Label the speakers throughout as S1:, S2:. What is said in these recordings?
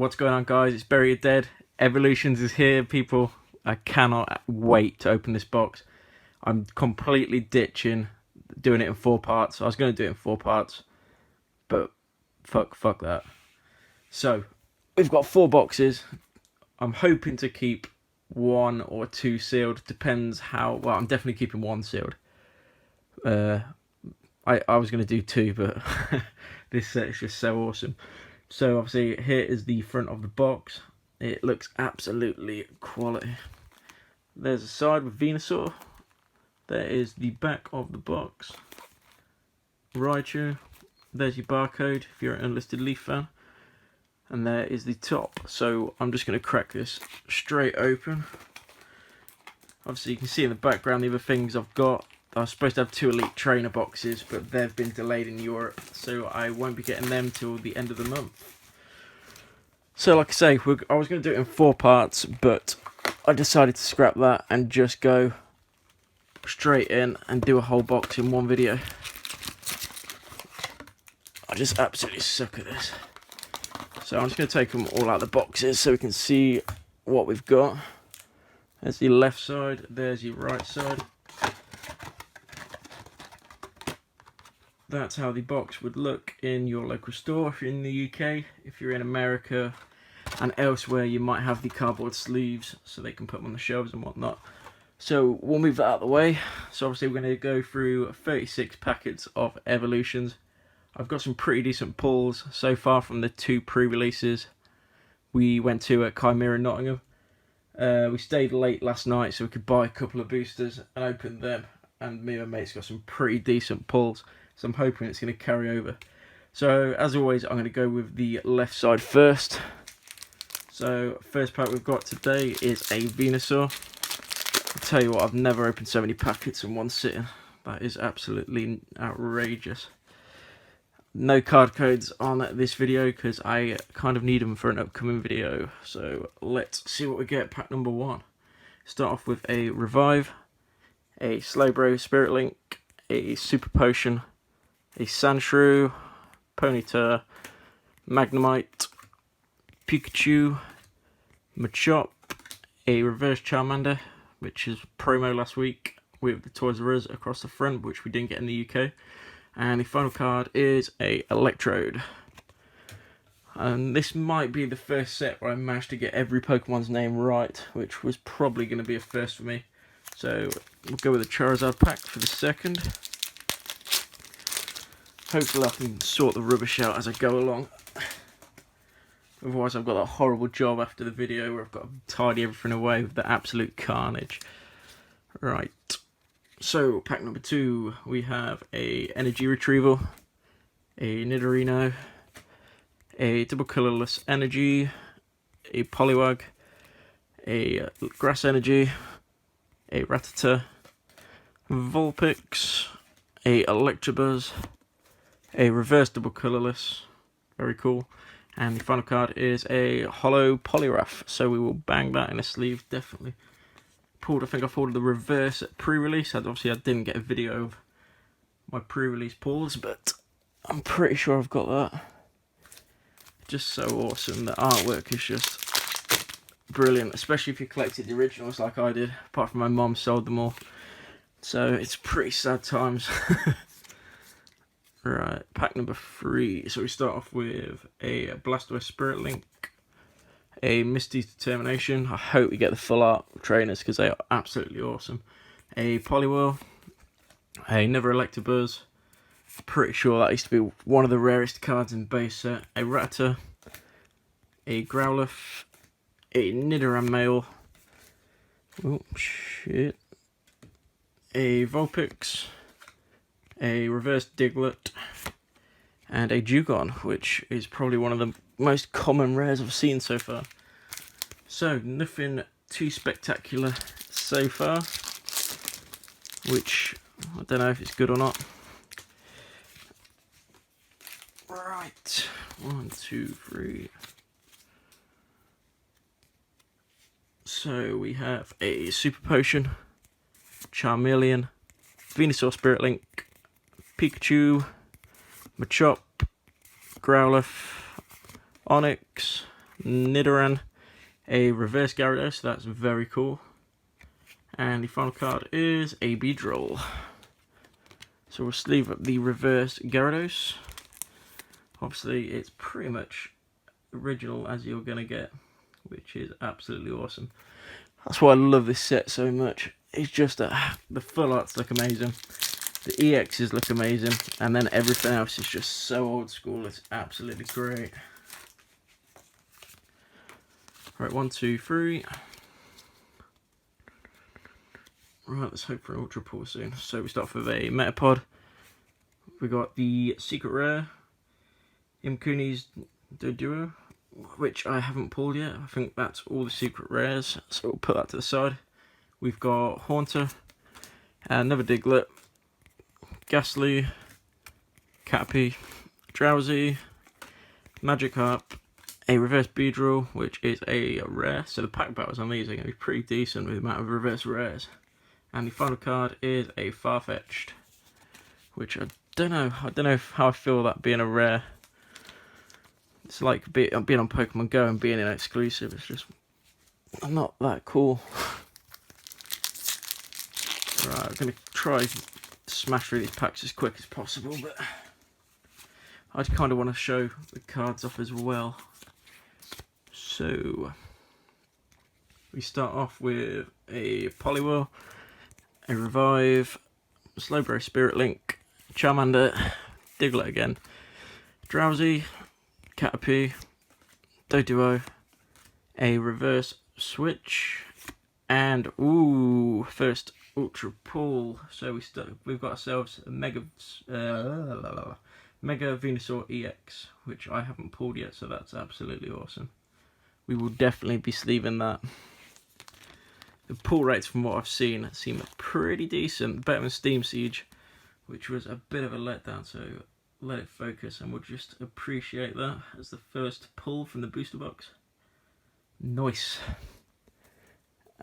S1: What's going on, guys? It's Bury It Dead. Evolutions is here, people. I cannot wait to open this box. I'm completely ditching doing it in 4 parts. I was going to do it in 4 parts, but fuck that. So, we've got 4 boxes. I'm hoping to keep 1 or 2 sealed. Depends how... Well, I'm definitely keeping 1 sealed. I was going to do 2, but this set is just so awesome. So obviously here is the front of the box. It looks absolutely quality. There's a side with Venusaur. There is the back of the box. Raichu. There's your barcode if you're an Unlisted Leaf fan. And there is the top. So I'm just going to crack this straight open. Obviously you can see in the background the other things I've got. I was supposed to have 2 Elite Trainer boxes, but they've been delayed in Europe, so I won't be getting them till the end of the month. So like I say, I was going to do it in 4 parts, but I decided to scrap that and just go straight in and do a whole box in one video. I just absolutely suck at this. So I'm just going to take them all out of the boxes so we can see what we've got. There's the left side, there's your right side. That's how the box would look in your local store if you're in the UK. If you're in America and elsewhere, you might have the cardboard sleeves so they can put them on the shelves and whatnot. So we'll move that out of the way. So obviously we're going to go through 36 packets of Evolutions. I've got some pretty decent pulls so far from the 2 pre-releases we went to at Chimera Nottingham. We stayed late last night so we could buy a couple of boosters and open them. And me and my mates got some pretty decent pulls. So I'm hoping it's going to carry over. So as always, I'm going to go with the left side first. So first pack we've got today is a Venusaur. I'll tell you what, I've never opened so many packets in one sitting. That is absolutely outrageous. No card codes on this video because I kind of need them for an upcoming video. So let's see what we get. Pack number 1. Start off with a Revive, a Slowbro Spirit Link, a Super Potion, a Sandshrew, Ponyta, Magnemite, Pikachu, Machop, a Reverse Charmander, which is promo last week with the Toys R Us across the front, which we didn't get in the UK. And the final card is a Electrode. And this might be the first set where I managed to get every Pokemon's name right, which was probably going to be a first for me. So we'll go with the Charizard pack for the second. Hopefully I can sort the rubbish out as I go along. Otherwise I've got that horrible job after the video where I've got to tidy everything away with the absolute carnage. Right. So pack number 2, we have a Energy Retrieval, a Nidorino, a Double Colorless Energy, a Poliwag, a Grass Energy, a Rattata, Vulpix, a Electabuzz, a Reverse Double Colorless, very cool, and the final card is a Holo Poliwrath, so we will bang that in a sleeve, definitely. I think I pulled the reverse pre-release. Obviously I didn't get a video of my pre-release pulls, but I'm pretty sure I've got that. Just so awesome. The artwork is just brilliant, especially if you collected the originals like I did, apart from my mum sold them all. So it's pretty sad times. Right, pack number 3. So we start off with a Blastoise Spirit Link, a Misty's Determination. I hope we get the full art trainers because they are absolutely awesome. A Poliwhirl, another Electabuzz. Pretty sure that used to be one of the rarest cards in base set. A Rattata, a Growlithe, a Nidoran male. Oh shit. A Vulpix, a Reverse Diglett, and a Dewgong, which is probably one of the most common rares I've seen so far. So nothing too spectacular so far, which I don't know if it's good or not. Right, 1, 2, 3. So we have a Super Potion, Charmeleon, Venusaur Spirit Link, Pikachu, Machop, Growlithe, Onix, Nidoran, a reverse Gyarados, so that's very cool. And the final card is a Beedrill. So we'll sleeve up the reverse Gyarados. Obviously, it's pretty much original as you're going to get, which is absolutely awesome. That's why I love this set so much. It's just that the full arts look amazing, the EXs look amazing, and then everything else is just so old school. It's absolutely great. Right, 1, 2, 3. Right, let's hope for an Ultra Pull soon. So we start off with a Metapod. We got the Secret Rare, Imkuni's Doduo, which I haven't pulled yet. I think that's all the Secret Rares, so we'll put that to the side. We've got Haunter, another Diglett, Ghastly, Caterpie, Drowsy, Magikarp, a reverse Beedrill, which is a rare. So the pack battle is amazing. It's pretty decent with the amount of reverse rares. And the final card is a Farfetch'd, which I don't know how I feel that being a rare. It's like being on Pokemon Go and being an exclusive. It's just not that cool. Right, I'm going to try to smash through these packs as quick as possible, but I kind of want to show the cards off as well. So we start off with a Poliwhirl, a Revive, Slowbro Spirit Link, Charmander, Diglett again, Drowsy, Caterpie, Doduo, a Reverse Switch, and first Ultra Pull. So we've got ourselves a Mega Venusaur EX, which I haven't pulled yet, so that's absolutely awesome. We will definitely be sleeving that. The pull rates from what I've seen seem pretty decent, better than Steam Siege, which was a bit of a letdown, so let it focus and we'll just appreciate that as the first pull from the booster box. Nice.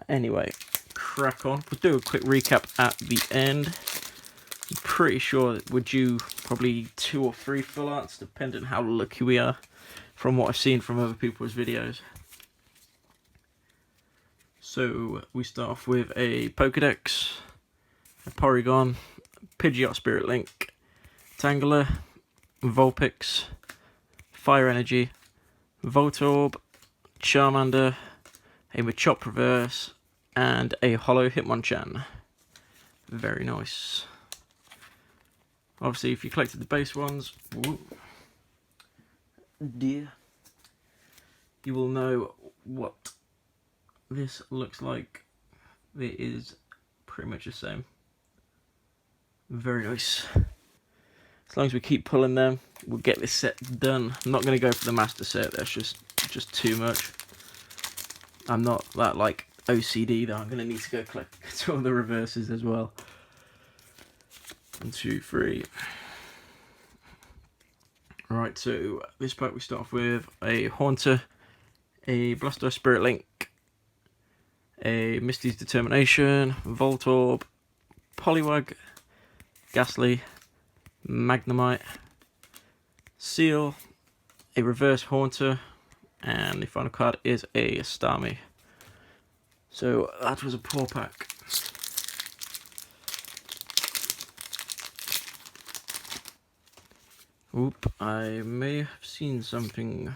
S1: Anyway, crack on. We'll do a quick recap at the end. I'm pretty sure that we're due probably 2 or 3 full arts, depending on how lucky we are from what I've seen from other people's videos. So we start off with a Pokedex, a Porygon, Pidgeot Spirit Link, Tangela, Vulpix, Fire Energy, Voltorb, Charmander, a Machop Reverse, and a Holo Hitmonchan. Very nice. Obviously, if you collected the base ones, you will know what this looks like. It is pretty much the same. Very nice. As long as we keep pulling them, we'll get this set done. I'm not going to go for the master set. That's just too much. I'm not that like OCD that I'm going to need to go collect all the reverses as well. 1, 2, 3. Right, so this pack we start off with a Haunter, a Blastoise Spirit Link, a Misty's Determination, Voltorb, Poliwag, Ghastly, Magnemite, Seal, a Reverse Haunter, and the final card is a Starmie. So that was a poor pack. Oop, I may have seen something.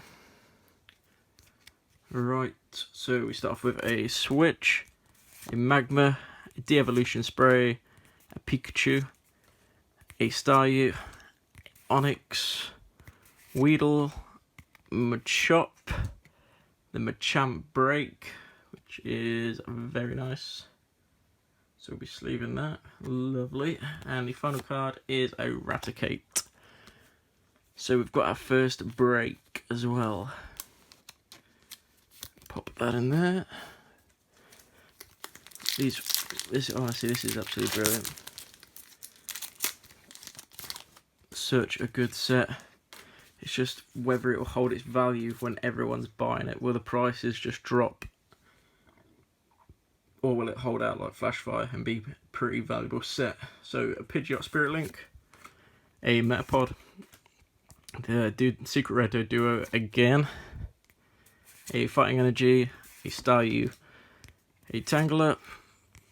S1: Right, so we start off with a Switch, a Magma, a De-Evolution Spray, a Pikachu, a Staryu, Onix, Weedle, Machop, the Machamp Break, which is very nice. So we'll be sleeving that. Lovely. And the final card is a Raticate. So we've got our first break as well. Pop that in there. Honestly, this is absolutely brilliant. Such a good set. It's just whether it will hold its value when everyone's buying it. Will the prices just drop? Or will it hold out like Flashfire and be a pretty valuable set? So a Pidgeot Spirit Link, a Metapod, the Secret Rare Duo again, a Fighting Energy, a Staryu, a Tangler,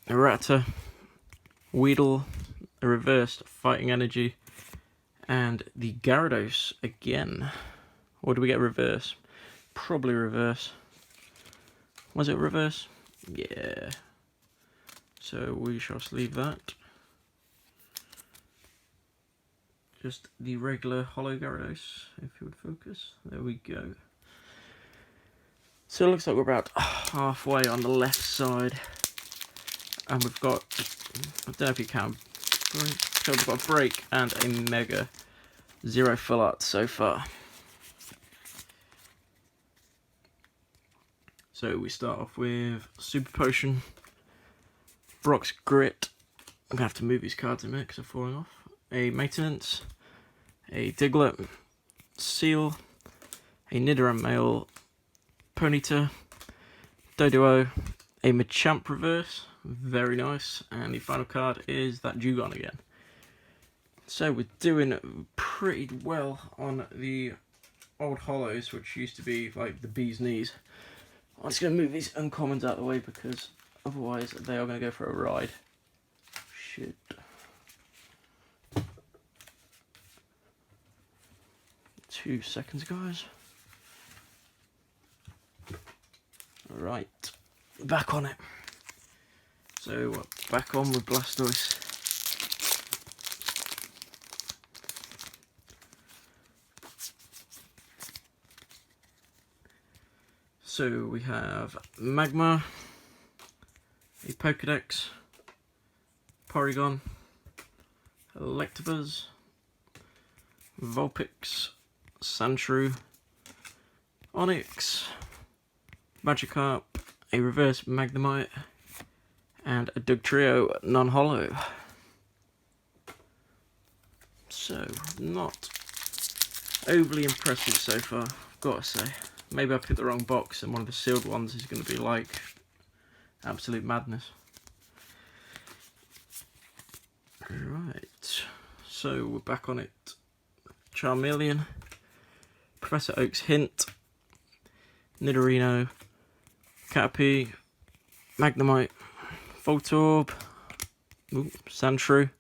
S1: a Rattata, Weedle, a reversed Fighting Energy, and the Gyarados again. Or do we get reverse? Probably reverse. Was it reverse? Yeah. So we shall sleeve that. Just the regular holo Gyarados, if you would focus. There we go. So it looks like we're about halfway on the left side. And we've got, I don't know if you can, so we've got a break and a mega. 0 full art so far. So we start off with Super Potion, Brock's Grit. I'm going to have to move these cards in a minute because they're falling off. A Maintenance, a Diglett, Seal, a Nidoran Male, Ponyta, Doduo, a Machamp Reverse, very nice, and the final card is that Dewgong again. So we're doing pretty well on the old holos, which used to be like the bee's knees. I'm just going to move these uncommons out of the way because otherwise they are going to go for a ride. Shit. 2 seconds, guys. Right, back on it. So back on with Blastoise. So we have Magma, a Pokedex, Porygon, Electabuzz, Vulpix, Sandshrew, Onix, Magikarp, a reverse Magnemite, and a Dugtrio non-holo. So, not overly impressive so far, I've got to say. Maybe I picked the wrong box and one of the sealed ones is going to be like absolute madness. Right, so we're back on it. Charmeleon, Professor Oak's Hint, Nidorino, Caterpie, Magnemite, Voltorb, Sandshrew,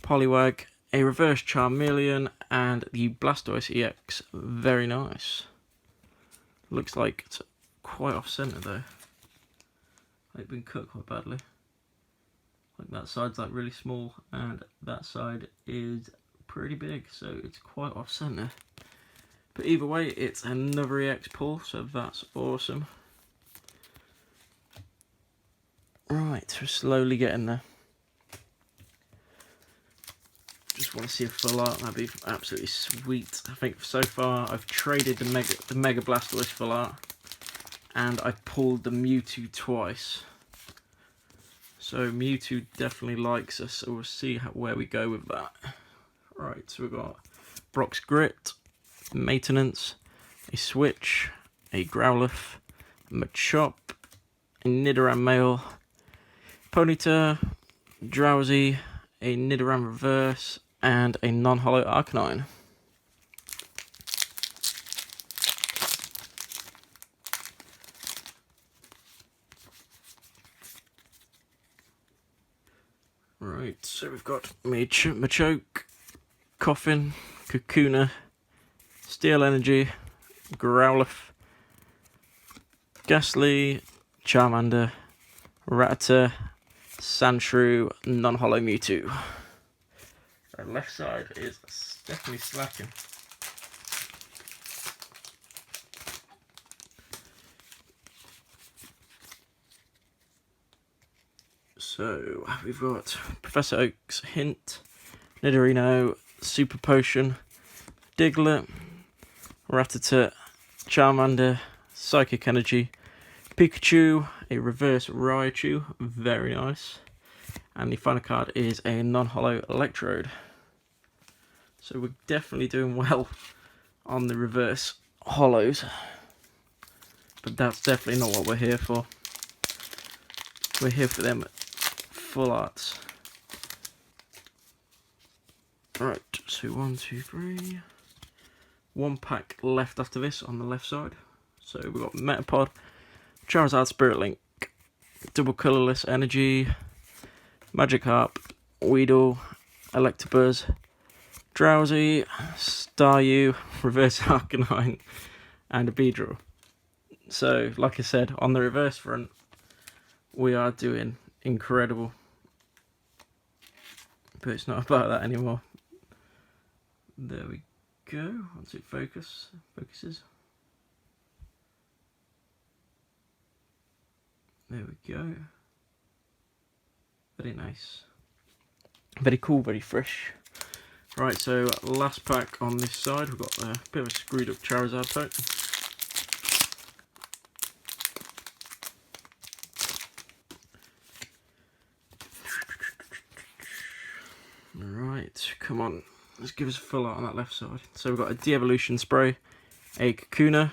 S1: Poliwag, a reverse Charmeleon, and the Blastoise EX. Very nice. Looks like it's quite off centre though. Like been cut quite badly. Like that side's like really small and that side is pretty big, so it's quite off centre. But either way, it's another EX pull, so that's awesome. Right, we're slowly getting there. Just want to see a full art, that'd be absolutely sweet. I think so far I've traded the Mega Blastoise full art, and I pulled the Mewtwo twice. So Mewtwo definitely likes us, so we'll see where we go with that. Right, so we've got Brock's Grit, Maintenance, a Switch, a Growlithe, a Machop, a Nidoran Male, Ponyta, Drowsy, a Nidoran Reverse, and a non-holo Arcanine. Right, so we've got Machoke, Coffin, Kakuna, Steel Energy, Growlithe, Ghastly, Charmander, Rattata, Sandshrew, non-holo Mewtwo. Our left side is definitely slacking. So we've got Professor Oak's Hint, Nidorino, Super Potion, Diglett, Rattata, Charmander, Psychic Energy, Pikachu, a reverse Raichu, very nice. And the final card is a non-holo Electrode. So we're definitely doing well on the reverse holos. But that's definitely not what we're here for. We're here for them full arts. Right, so 1, 2, 3. 1 pack left after this on the left side. So we've got Metapod, Charizard Spirit Link, Double Colourless Energy, Magikarp, Weedle, Electabuzz, Drowsy, Staryu, Reverse Arcanine, and a Beedrill. So, like I said, on the reverse front, we are doing incredible. But it's not about that anymore. There we go. Once it focuses. There we go. Very nice. Very cool, very fresh. Right, so last pack on this side, we've got a bit of a screwed up Charizard pack. Alright, come on, let's give us a full art on that left side. So we've got a De-Evolution Spray, a Kakuna,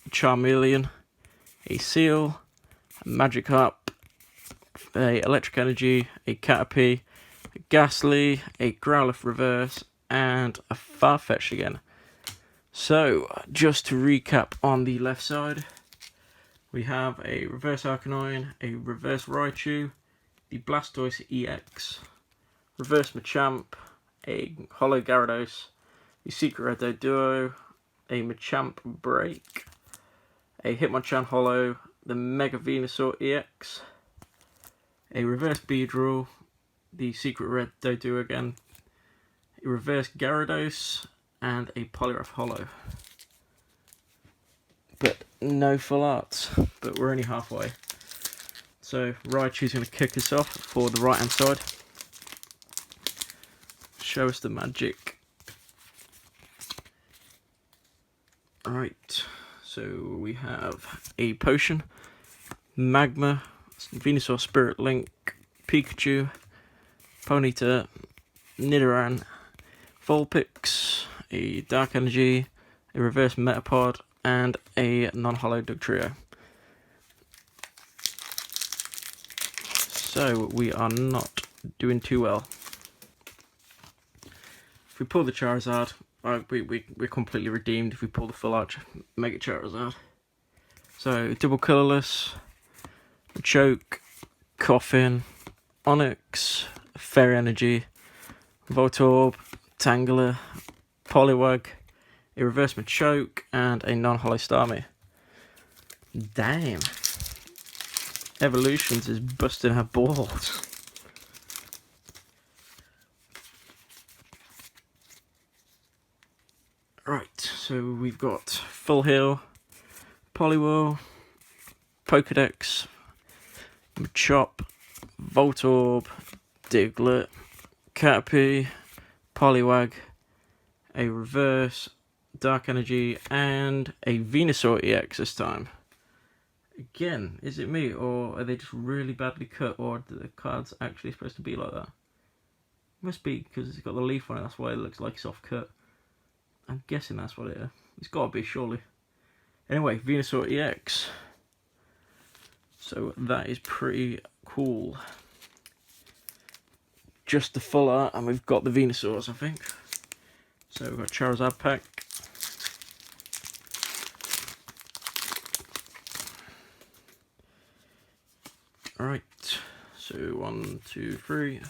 S1: a Charmeleon, a Seal, a Magikarp, a Electric Energy, a Caterpie, a Ghastly, a Growlithe Reverse, and a Farfetch'd again. So, just to recap on the left side, we have a Reverse Arcanine, a Reverse Raichu, the Blastoise EX, Reverse Machamp, a Holo Gyarados, the Secret Red Duo, a Machamp Break, a Hitmonchan Holo, the Mega Venusaur EX, a Reverse Beedrill, the Secret Red Doduo again, a Reverse Gyarados, and a Poliwrath Holo. But no full arts, but we're only halfway. So Raichu's going to kick us off for the right hand side. Show us the magic. Right, so we have a potion, Magma, Venusaur Spirit Link, Pikachu, Ponyta, Nidoran, Vulpix, a Dark Energy, a Reverse Metapod, and a non-holo Dugtrio. So we are not doing too well. If we pull the Charizard, we're completely redeemed if we pull the full arch Mega Charizard. So double colourless, Choke, Coffin, Onix, Fairy Energy, Voltorb, Tangela, Poliwag, a Reverse Machoke, and a non-holo Starmie. Damn. Evolutions is busting her balls. Right, so we've got Full Heal, Poliwhirl, Pokedex, Machop, Voltorb, Diglett, Caterpie, Poliwag, a Reverse, Dark Energy, and a Venusaur EX this time. Again, is it me, or are they just really badly cut, or are the cards actually supposed to be like that? Must be, because it's got the leaf on it, that's why it looks like it's off cut. I'm guessing that's what it is. It's got to be, surely. Anyway, Venusaur EX. So that is pretty cool. Just the full art, and we've got the Venusaurs, I think. So we've got Charizard pack. Alright, so 1, 2, 3.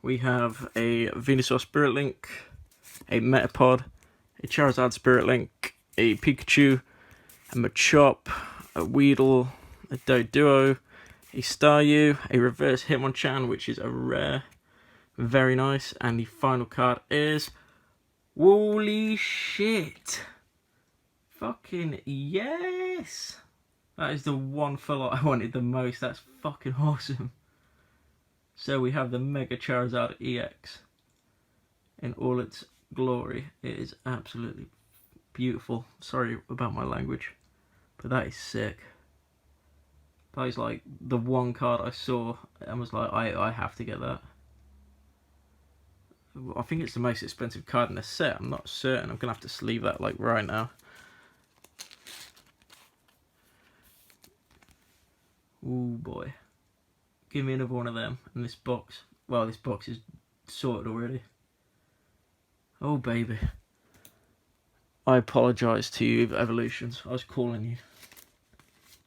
S1: We have a Venusaur Spirit Link, a Metapod, a Charizard Spirit Link, a Pikachu, a Machop, a Weedle, a Doduo, a Staryu, a Reverse Hitmonchan, which is a rare. Very nice. And the final card is... Holy shit! Fucking yes! That is the one full art I wanted the most. That's fucking awesome. So we have the Mega Charizard EX in all its glory. It is absolutely beautiful. Sorry about my language, but that is sick. That is like the one card I saw and was like, I have to get that. I think it's the most expensive card in the set. I'm not certain. I'm gonna have to sleeve that like right now. Ooh boy. Give me another one of them in this box. Well, this box is sorted already. Oh baby. I apologise to you, Evolutions. I was calling you.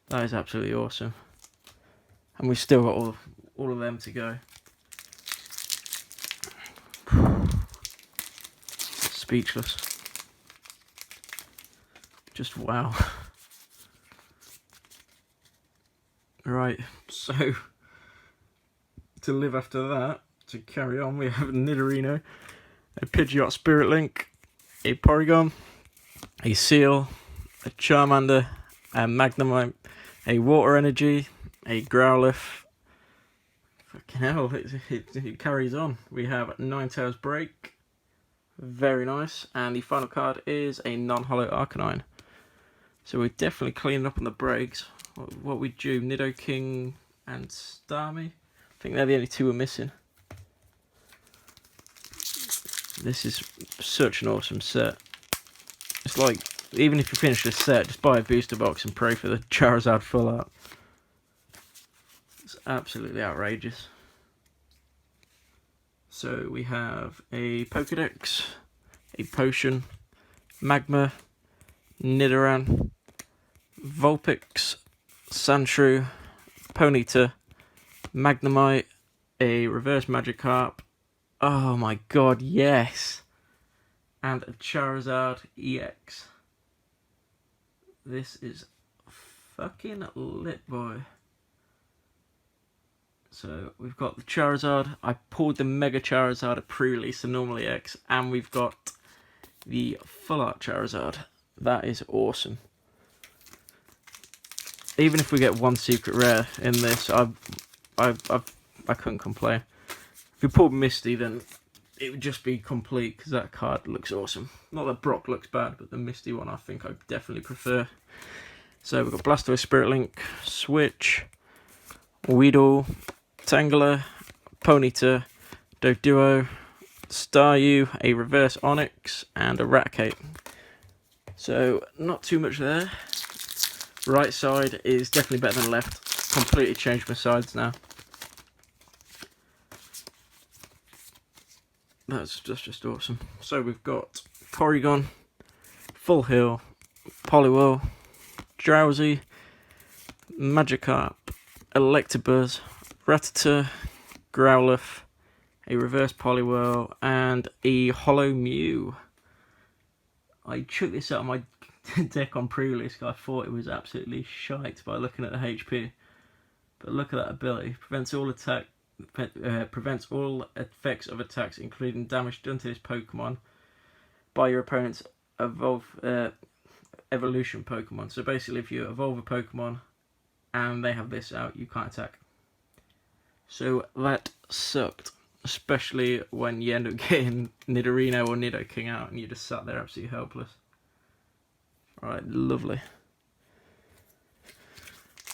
S1: That is absolutely awesome. And we've still got all of them to go. Speechless. Just wow. Right, so to live after that, to carry on, we have a Nidorino, a Pidgeot Spirit Link, a Porygon, a Seal, a Charmander, a Magnemite, a Water Energy, a Growlithe. Fucking hell, it carries on. We have Ninetales Break, very nice, and the final card is a non-holo Arcanine. So we're definitely cleaning up on the breaks. What we do, Nidoking and Starmie. I think they're the only two we're missing. This is such an awesome set. It's like, even if you finish this set, just buy a booster box and pray for the Charizard full art. It's absolutely outrageous. So we have a Pokedex, a Potion, Magma, Nidoran, Vulpix, Sandshrew, Ponyta, Magnemite, a Reverse Magikarp. Oh my god, yes! And a Charizard EX. This is fucking lit, boy. So we've got the Charizard. I pulled the Mega Charizard at pre-release, the normal EX, and we've got the Full Art Charizard. That is awesome. Even if we get one secret rare in this, I couldn't complain. If we pulled Misty, then it would just be complete, because that card looks awesome. Not that Brock looks bad, but the Misty one I think I definitely prefer. So we've got Blastoise Spirit Link, Switch, Weedle, Tangela, Ponyta, Doduo, Staryu, a Reverse Onyx, and a Raticate. So not too much there. Right side is definitely better than left. Completely changed my sides now. That's just awesome. So we've got Porygon, Full Heal, Poliwhirl, Drowsy, Magikarp, Electabuzz, Rattata, Growlithe, a Reverse Poliwhirl, and a Holo Mew. I took this out of my deck on pre-release because I thought it was absolutely shite by looking at the HP. But look at that ability. Prevents all effects of attacks, including damage done to this Pokemon by your opponent's evolution Pokemon. So basically, if you evolve a Pokemon and they have this out, you can't attack. So that sucked, especially when you end up getting Nidorino or Nidoking out and you just sat there absolutely helpless. Alright, lovely.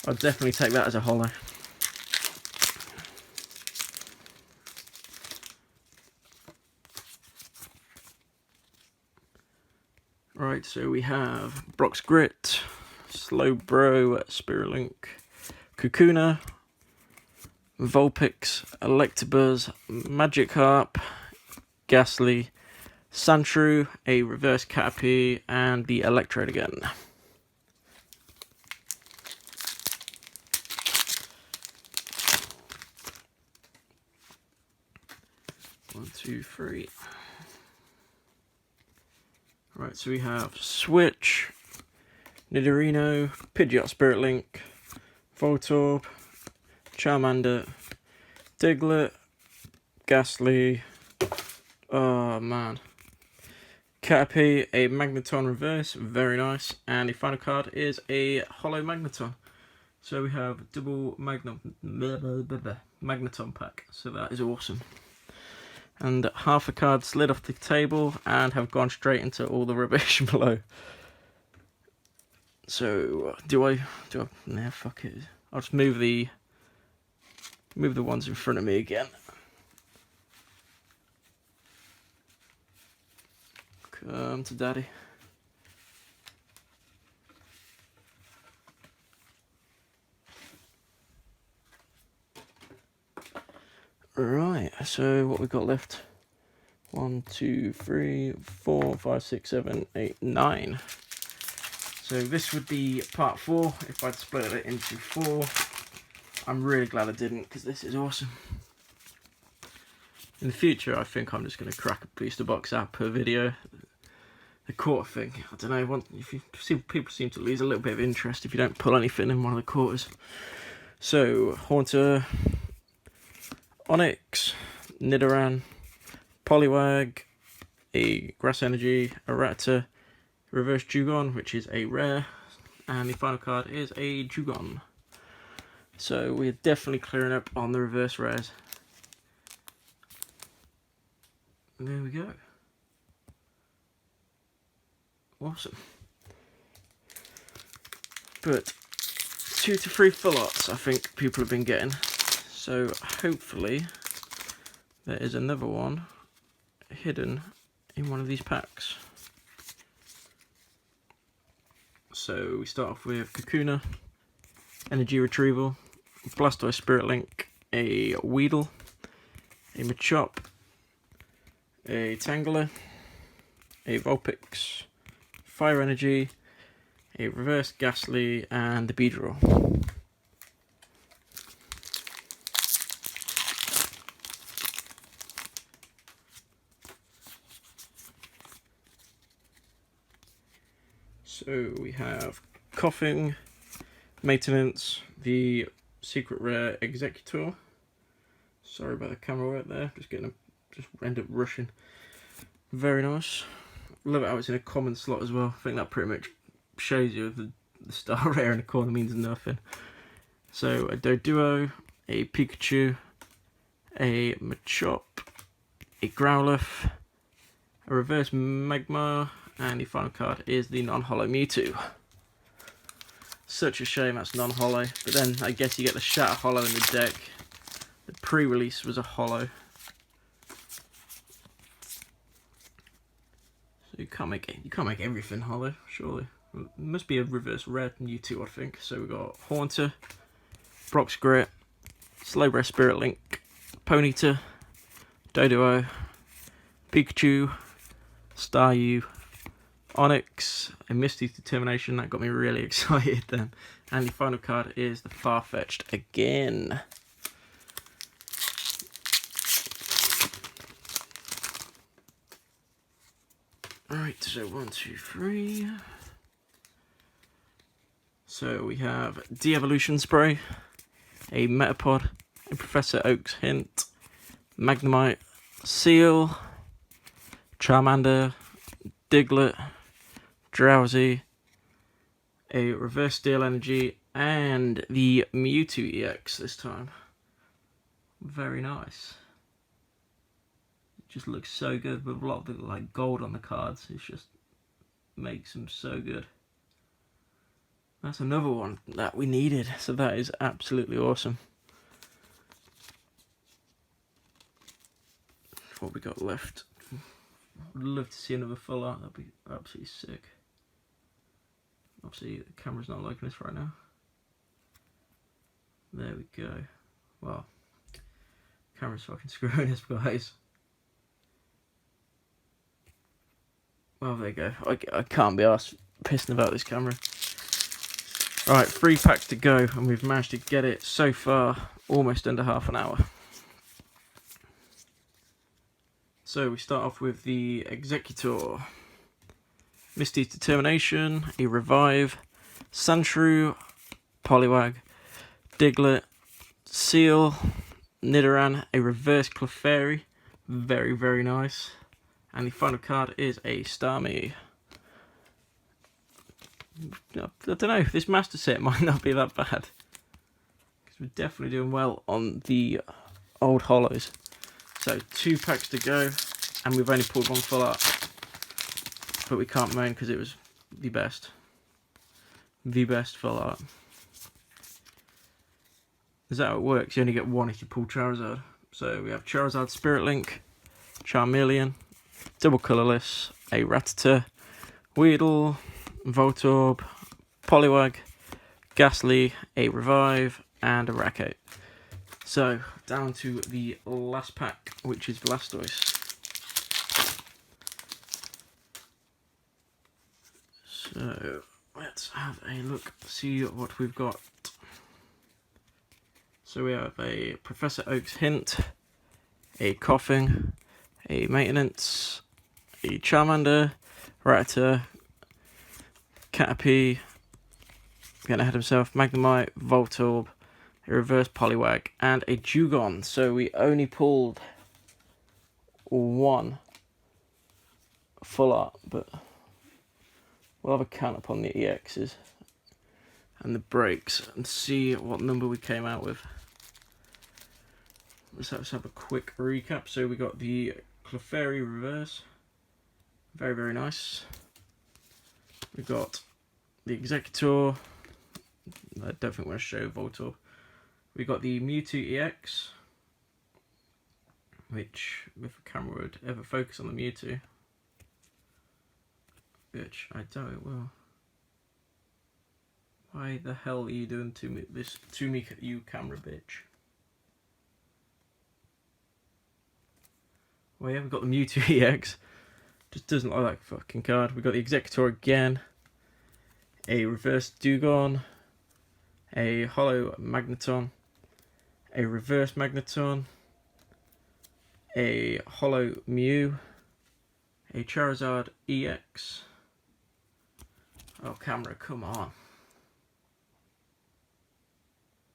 S1: I'll definitely take that as a holo. Right, so we have Brock's Grit, Slowbro, Spirit Link, Kakuna, Vulpix, Electabuzz, Magikarp, Ghastly, Sandshrew, a Reverse Caterpie, and the Electrode again. One, two, three. Right, so we have Switch, Nidorino, Pidgeot Spirit Link, Voltorb, Charmander, Diglett, Ghastly, oh man, Caterpie, a Magneton Reverse, very nice, and the final card is a Holo Magneton. So we have double Magneton pack, so that is awesome. And half a card slid off the table and have gone straight into all the rubbish below. So do I nah, fuck it. I'll just move the ones in front of me again. Come to daddy. Right, so what we've got left, 1, 2, 3, 4, 5, 6, 7, 8, 9. So this would be part 4 if I'd split it into 4. I'm really glad I didn't, because this is awesome. In the future, I think I'm just going to crack a booster box out per video. The quarter thing, I don't know, if you see, people seem to lose a little bit of interest if you don't pull anything in one of the quarters. So, Haunter, Onyx, Nidoran, Poliwag, a Grass Energy, a Rattata, Reverse Dewgong, which is a rare, and the final card is a Dewgong. So we're definitely clearing up on the reverse rares. And there we go. Awesome. But 2 to 3 full arts I think people have been getting. So hopefully there is another one hidden in one of these packs. So we start off with Kakuna, Energy Retrieval, Blastoise Spirit Link, a Weedle, a Machop, a Tangela, a Vulpix, Fire Energy, a Reverse Ghastly, and the Beedrill. So we have Coughing, Maintenance, the Secret Rare Executor. Sorry about the camera work there, just end up rushing. Very nice. Love it how it's in a common slot as well. I think that pretty much shows you the star rare in the corner means nothing. So a Doduo, a Pikachu, a Machop, a Growlithe, a Reverse Magmar, and the final card is the non-holo Mewtwo. Such a shame that's non-holo, but then I guess you get the Shatter Holo in the deck. The pre-release was a holo. So you can't make everything holo, surely. It must be a reverse rare Mewtwo, I think. So we've got Haunter, Brock's Grit, Slowbro Spirit Link, Ponyta, Doduo, Pikachu, Staryu, Onyx, a Misty's Determination. That got me really excited then. And the final card is the Farfetch'd again. Alright, so 1, 2, 3. So we have De-Evolution Spray, a Metapod, a Professor Oak's Hint, Magnemite, Seal, Charmander, Diglett, Drowsy, a Reverse Steel Energy, and the Mewtwo EX this time. Very nice. It just looks so good with a lot of the gold on the cards. It just makes them so good. That's another one that we needed, so that is absolutely awesome. What we got left? Would love to see another full art. That'd be absolutely sick. Obviously, the camera's not liking this right now. There we go. Wow, camera's fucking screwing us, guys. Well, there you go. I can't be arsed pissing about this camera. Alright, 3 packs to go, and we've managed to get it so far almost under half an hour. So we start off with the Executor, Misty's Determination, a Revive, Sandshrew, Poliwag, Diglett, Seal, Nidoran, a Reverse Clefairy, very, very nice. And the final card is a Starmie. I don't know, this master set might not be that bad, because we're definitely doing well on the old holos. So 2 packs to go, and we've only pulled 1 full art, but we can't moan because it was the best full art. Is that how it works? You only get 1 if you pull Charizard. So we have Charizard Spirit Link, Charmeleon, Double Colourless, a Rattata, Weedle, Voltorb, Poliwag, Ghastly, a Revive, and a Racket. So, down to the last pack, which is Blastoise. So let's have a look, see what we've got. So we have a Professor Oak's Hint, a Coughing, a Maintenance, a Charmander, Rattata, Caterpie, getting ahead of himself, Magnemite, Voltorb, a Reverse Poliwag, and a Dewgong. So we only pulled one full art, but we'll have a count upon the EXs and the breaks and see what number we came out with. Let's have a quick recap. So we got the Clefairy Reverse, very, very nice. We got the Executor, I don't think we're going to show Voltorb. We got the Mewtwo EX, which, if the camera would ever focus on the Mewtwo, which I doubt it will. Why the hell are you doing this to me, you camera bitch? Well, yeah, we've got the Mewtwo EX. Just doesn't look like a fucking card. We've got the Executor again, a Reverse Dewgong, a Holo Magneton, a Reverse Magneton, a Holo Mew, a Charizard EX. Oh, camera, come on.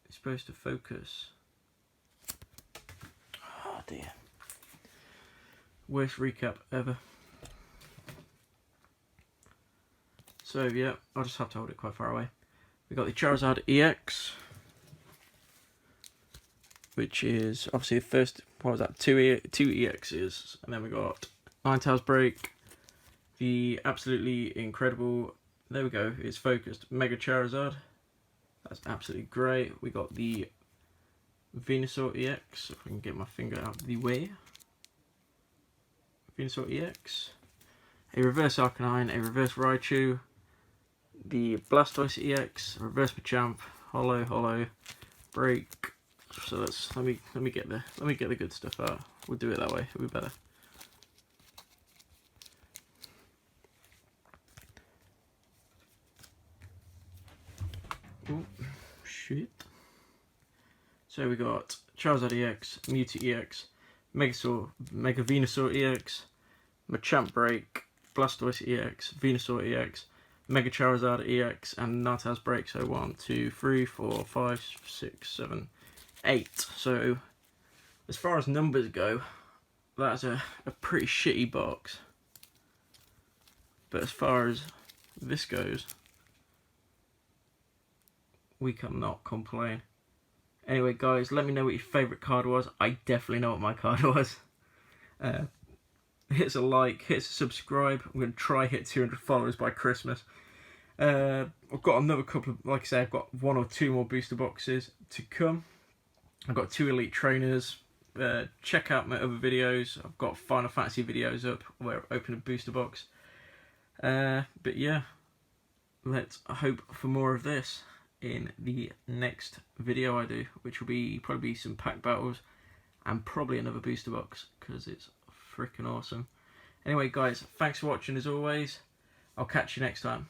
S1: It's supposed to focus. Oh dear. Worst recap ever. So yeah, I'll just have to hold it quite far away. We got the Charizard EX, which is obviously the first, what was that, two EXs, and then we got Ninetales Break, the absolutely incredible, there we go, it's focused, Mega Charizard, that's absolutely great. We got the Venusaur EX, if I can get my finger out of the way, Venusaur EX, a Reverse Arcanine, a Reverse Raichu, the Blastoise EX, Reverse Machamp, Holo, Break. So let me get the good stuff out. We'll do it that way. It'll be better. Oh shit! So we got Charizard EX, Mewtwo EX, Mega Venusaur EX, Machamp Break, Blastoise EX, Venusaur EX, Mega Charizard EX, and Ninetales Break. So 1, 2, 3, 4, 5, 6, 7, 8. So as far as numbers go, that's a pretty shitty box. But as far as this goes, we cannot complain. Anyway guys, let me know what your favourite card was. I definitely know what my card was. Hit a like, hit a subscribe. I'm going to try hit 200 followers by Christmas. I've got another couple of, like I say, I've got 1 or 2 more booster boxes to come. I've got 2 elite trainers. Check out my other videos. I've got Final Fantasy videos up where I open a booster box. But yeah, let's hope for more of this in the next video I do, which will be probably some pack battles and probably another booster box because it's freaking awesome. Anyway guys, thanks for watching as always. I'll catch you next time.